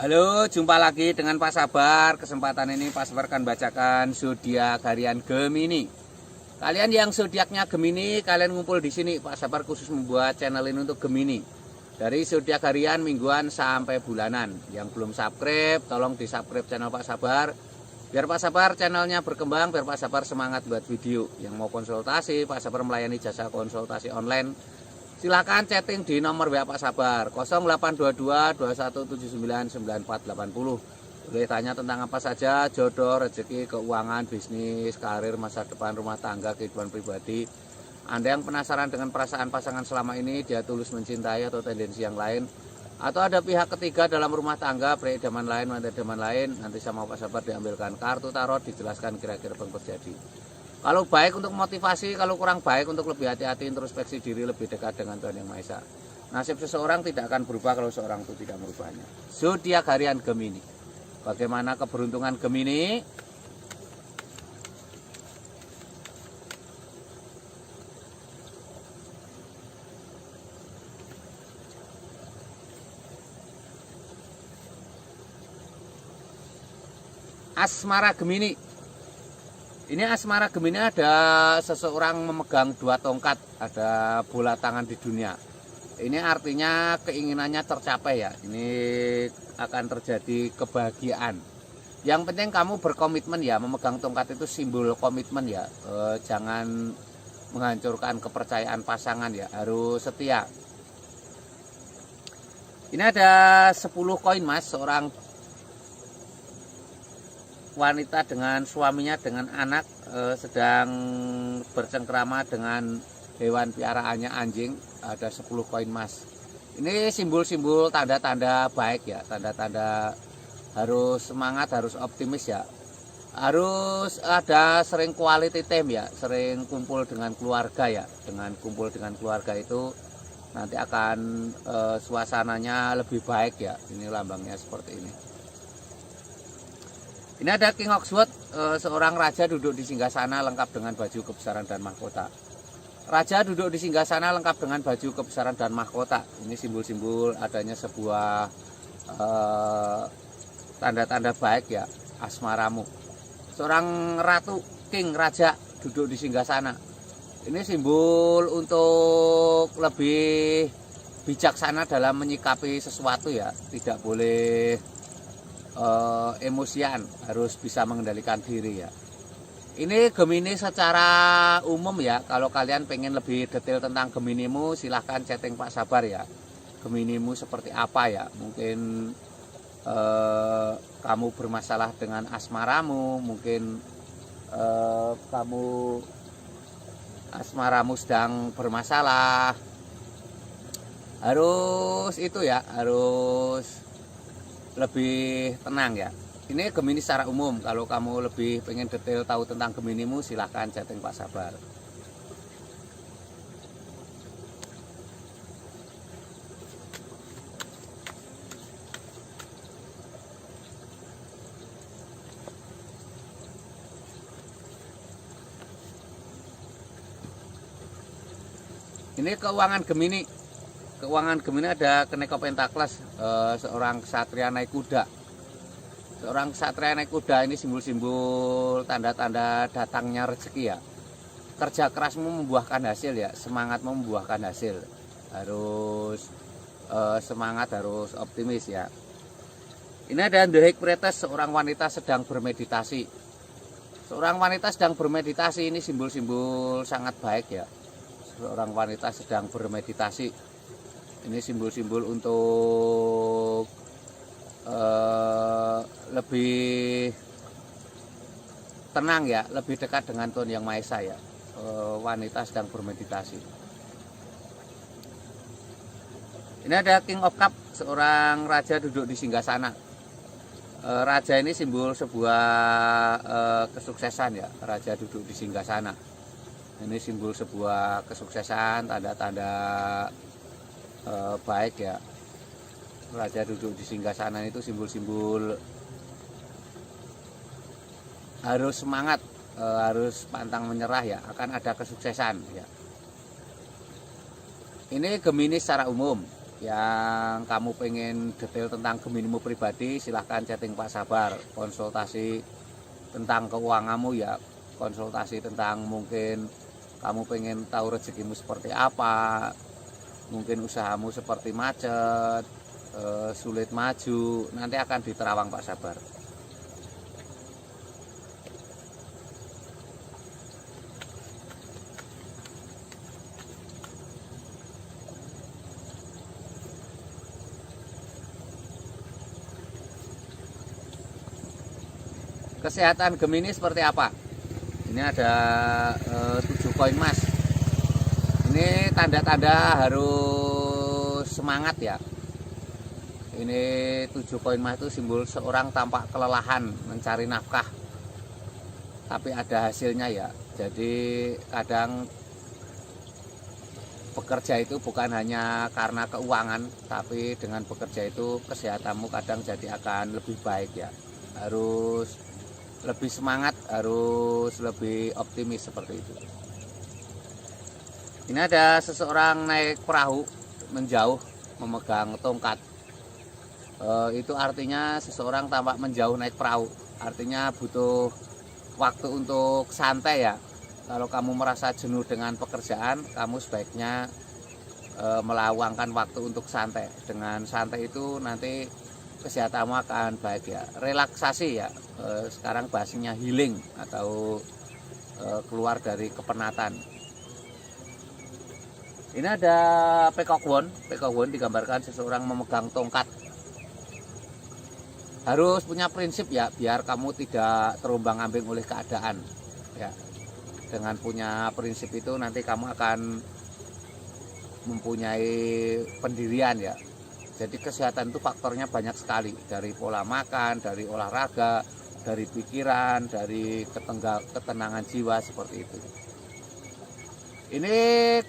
Halo, jumpa lagi dengan Pak Sabar. Kesempatan ini Pak Sabar akan bacakan zodiak harian Gemini. Kalian yang zodiaknya Gemini, kalian ngumpul di sini. Pak Sabar khusus membuat channel ini untuk Gemini. Dari zodiak harian, mingguan sampai bulanan. Yang belum subscribe, tolong di-subscribe channel Pak Sabar. Biar Pak Sabar channelnya berkembang, biar Pak Sabar semangat buat video. Yang mau konsultasi, Pak Sabar melayani jasa konsultasi online. Silakan chatting di nomor WA Pak Sabar 0822 2179 9480. Boleh tanya tentang apa saja, jodoh, rezeki, keuangan, bisnis, karir, masa depan, rumah tangga, kehidupan pribadi. Anda yang penasaran dengan perasaan pasangan selama ini, dia tulus mencintai atau tendensi yang lain, atau ada pihak ketiga dalam rumah tangga, pria idaman lain, wanita idaman lain, nanti sama Pak Sabar diambilkan kartu tarot, dijelaskan kira-kira apa yang terjadi. Kalau baik untuk motivasi, kalau kurang baik untuk lebih hati-hati, introspeksi diri, lebih dekat dengan Tuhan Yang Maha Esa. Nasib seseorang tidak akan berubah kalau seorang itu tidak merubahnya. Zodiak harian Gemini. Bagaimana keberuntungan Gemini? Asmara Gemini. Ini asmara Gemini ada seseorang memegang dua tongkat, ada bola tangan di dunia. Ini artinya keinginannya tercapai ya. Ini akan terjadi kebahagiaan. Yang penting kamu berkomitmen ya, memegang tongkat itu simbol komitmen ya. Jangan menghancurkan kepercayaan pasangan ya, harus setia. Ini ada 10 koin Mas, seorang wanita dengan suaminya dengan anak sedang bercengkrama dengan hewan piaraannya anjing, ada 10 koin emas. Ini simbol-simbol tanda-tanda baik ya, tanda-tanda harus semangat, harus optimis ya. Harus ada sering quality time ya, sering kumpul dengan keluarga ya. Dengan kumpul dengan keluarga itu nanti akan suasananya lebih baik ya. Ini lambangnya seperti ini. Ini ada King of Swords, seorang raja duduk di singgasana lengkap dengan baju kebesaran dan mahkota. Raja duduk di singgasana lengkap dengan baju kebesaran dan mahkota. Ini simbol-simbol adanya sebuah tanda-tanda baik ya, asmaramu. Seorang ratu, king, raja duduk di singgasana. Ini simbol untuk lebih bijaksana dalam menyikapi sesuatu ya, tidak boleh emosian, harus bisa mengendalikan diri ya. Ini Gemini secara umum ya. Kalau kalian pengen lebih detail tentang Geminimu, silahkan chatting Pak Sabar ya. Geminimu seperti apa ya? Mungkin kamu bermasalah dengan asmaramu, mungkin kamu asmaramu sedang bermasalah. Harus itu ya, harus lebih tenang ya. Ini Gemini secara umum. Kalau kamu lebih pengen detail tahu tentang Geminimu, silahkan chatting Pak Sabar. Ini keuangan Gemini. Keuangan Gemini ada Kenek Pentakles, seorang ksatria naik kuda. Seorang ksatria naik kuda ini simbol-simbol tanda-tanda datangnya rezeki ya. Kerja kerasmu membuahkan hasil ya, semangatmu membuahkan hasil. Harus semangat, harus optimis ya. Ini ada The High Priestess, seorang wanita sedang bermeditasi. Seorang wanita sedang bermeditasi, ini simbol-simbol sangat baik ya. Seorang wanita sedang bermeditasi. Ini simbol-simbol untuk lebih tenang ya, lebih dekat dengan Tuhan Yang Maha Esa ya. Wanita sedang bermeditasi. Ini ada King of Cup, seorang raja duduk di singgasana. Raja ini simbol sebuah kesuksesan ya, raja duduk di singgasana. Ini simbol sebuah kesuksesan, tanda-tanda baik ya. Raja duduk di singgasana itu simbol-simbol harus semangat, harus pantang menyerah ya, akan ada kesuksesan ya. Ini Gemini secara umum. Yang kamu pengen detail tentang Geminimu pribadi, silahkan chatting Pak Sabar. Konsultasi tentang keuanganmu ya, konsultasi tentang mungkin kamu pengen tahu rezekimu seperti apa, mungkin usahamu seperti macet, sulit maju, nanti akan diterawang Pak Sabar. Kesehatan Gemini seperti apa? Ini ada 7 koin emas. Ini tanda-tanda harus semangat ya. Ini 7 koin emas itu simbol seorang tampak kelelahan mencari nafkah, tapi ada hasilnya ya. Jadi kadang bekerja itu bukan hanya karena keuangan, tapi dengan bekerja itu kesehatanmu kadang jadi akan lebih baik ya. Harus lebih semangat, harus lebih optimis seperti itu. Ini ada seseorang naik perahu menjauh memegang tongkat. Itu artinya seseorang tampak menjauh naik perahu, artinya butuh waktu untuk santai ya. Kalau kamu merasa jenuh dengan pekerjaan, kamu sebaiknya meluangkan waktu untuk santai. Dengan santai itu nanti kesehatanmu akan baik ya. Relaksasi ya, sekarang bahasanya healing atau keluar dari kepenatan. Ini ada Peacock Wand. Peacock Wand digambarkan seseorang memegang tongkat. Harus punya prinsip ya, biar kamu tidak terombang-ambing oleh keadaan ya. Dengan punya prinsip itu nanti kamu akan mempunyai pendirian ya. Jadi kesehatan itu faktornya banyak sekali, dari pola makan, dari olahraga, dari pikiran, dari ketenangan jiwa seperti itu. Ini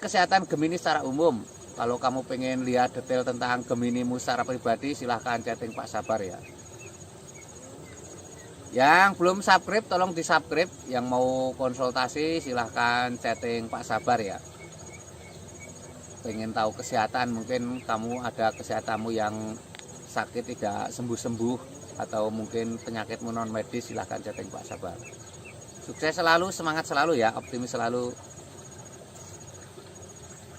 kesehatan Gemini secara umum. Kalau kamu pengen lihat detail tentang Geminimu secara pribadi, silahkan chatting Pak Sabar ya. Yang belum subscribe tolong di subscribe. Yang mau konsultasi silahkan chatting Pak Sabar ya. Pengen tahu kesehatan, mungkin kamu ada kesehatanmu yang sakit tidak sembuh-sembuh, atau mungkin penyakitmu non medis, silahkan chatting Pak Sabar. Sukses selalu, semangat selalu ya, optimis selalu.